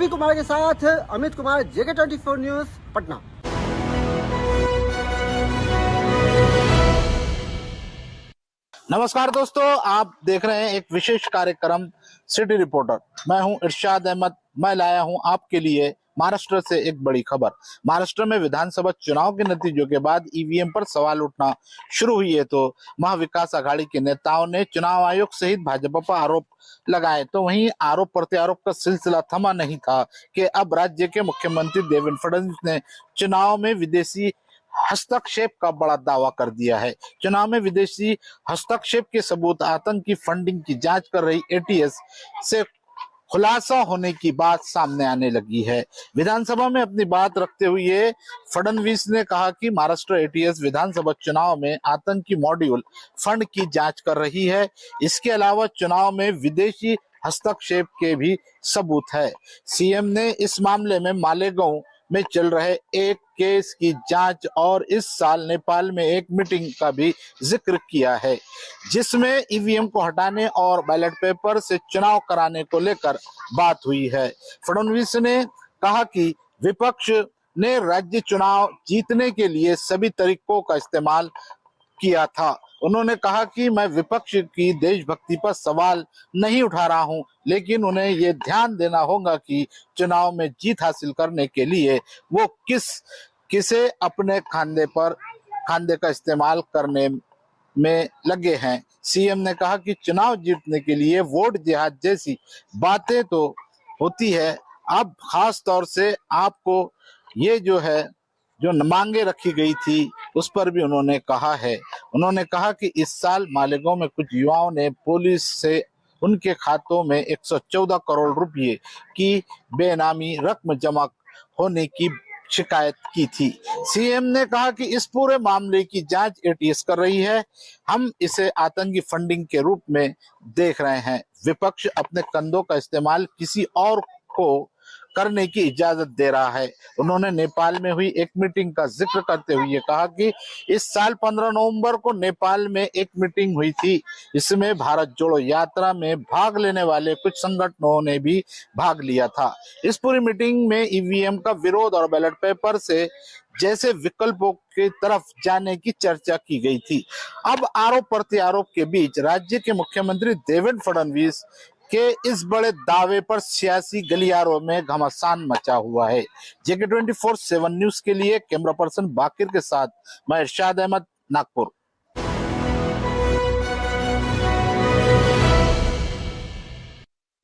रवि कुमार के साथ Amit Kumar, JK24 news, Patna. नमस्कार दोस्तों, आप देख रहे हैं एक विशेष कार्यक्रम सिटी रिपोर्टर। मैं हूं इरशाद अहमद। मैं लाया हूं आपके लिए महाराष्ट्र से एक बड़ी खबर। महाराष्ट्र में विधानसभा चुनाव के नतीजों के बाद ईवीएम पर सवाल उठना शुरू हुई है, तो महाविकास आघाड़ी के नेताओं ने चुनाव आयोग सहित भाजपा पर आरोप लगाए। तो वहीं आरोप प्रत्यारोप का सिलसिला थमा नहीं था कि अब राज्य के मुख्यमंत्री देवेंद्र फडणवीस ने चुनाव में विदेशी हस्तक्षेप का बड़ा दावा कर दिया है। चुनाव में विदेशी हस्तक्षेप के सबूत आतंकी फंडिंग की जांच कर रही एटीएस से खुलासा होने की बात सामने आने लगी है। विधानसभा में अपनी बात रखते हुए फडणवीस ने कहा कि महाराष्ट्र एटीएस विधानसभा चुनाव में आतंकी मॉड्यूल फंड की जांच कर रही है। इसके अलावा चुनाव में विदेशी हस्तक्षेप के भी सबूत है। सीएम ने इस मामले में मालेगांव में चल रहे एक केस की जांच और इस साल नेपाल में एक मीटिंग का भी जिक्र किया है, जिसमें ईवीएम को हटाने और बैलेट पेपर से चुनाव कराने को लेकर बात हुई है। फडणवीस ने कहा कि विपक्ष ने राज्य चुनाव जीतने के लिए सभी तरीकों का इस्तेमाल किया था। उन्होंने कहा कि मैं विपक्ष की देशभक्ति पर सवाल नहीं उठा रहा हूं, लेकिन उन्हें ये ध्यान देना होगा कि चुनाव में जीत हासिल करने के लिए वो किसे अपने खांदे का इस्तेमाल करने में लगे हैं। सीएम ने कहा कि चुनाव जीतने के लिए वोट जिहाद जैसी बातें तो होती है, अब खास तौर से आपको ये जो मांगे रखी गई थी उस पर भी उन्होंने कहा है। उन्होंने कहा कि इस साल मालेगांव में कुछ युवाओं ने पुलिस से उनके खातों में 114 करोड़ रुपए की बेनामी रकम जमा होने की शिकायत की थी। सीएम ने कहा कि इस पूरे मामले की जांच एटीएस कर रही है। हम इसे आतंकी फंडिंग के रूप में देख रहे हैं। विपक्ष अपने कंधों का इस्तेमाल किसी और को करने की इजाजत दे रहा है। उन्होंने नेपाल में हुई एक मीटिंग का जिक्र करते हुए कहा कि इस साल 15 नवंबर को नेपाल में एक मीटिंग हुई थी। इसमें भारत जोड़ो यात्रा में भाग लेने वाले कुछ संगठनों ने भी भाग लिया था। इस पूरी मीटिंग में ईवीएम का विरोध और बैलेट पेपर से जैसे विकल्पों की तरफ जाने की चर्चा की गई थी। अब आरोप प्रत्यारोप के बीच राज्य के मुख्यमंत्री देवेंद्र फडणवीस के इस बड़े दावे पर सियासी गलियारों में घमासान मचा हुआ है। JK24 न्यूज के लिए कैमरा पर्सन बाकिर के साथ मैं इरशाद अहमद, नागपुर।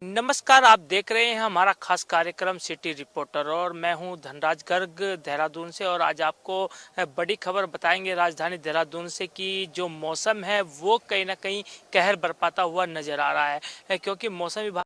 नमस्कार, आप देख रहे हैं हमारा खास कार्यक्रम सिटी रिपोर्टर और मैं हूं धनराज गर्ग देहरादून से। और आज आपको बड़ी खबर बताएंगे राजधानी देहरादून से कि जो मौसम है वो कहीं ना कहीं कहर बरपाता हुआ नजर आ रहा है, क्योंकि मौसम विभाग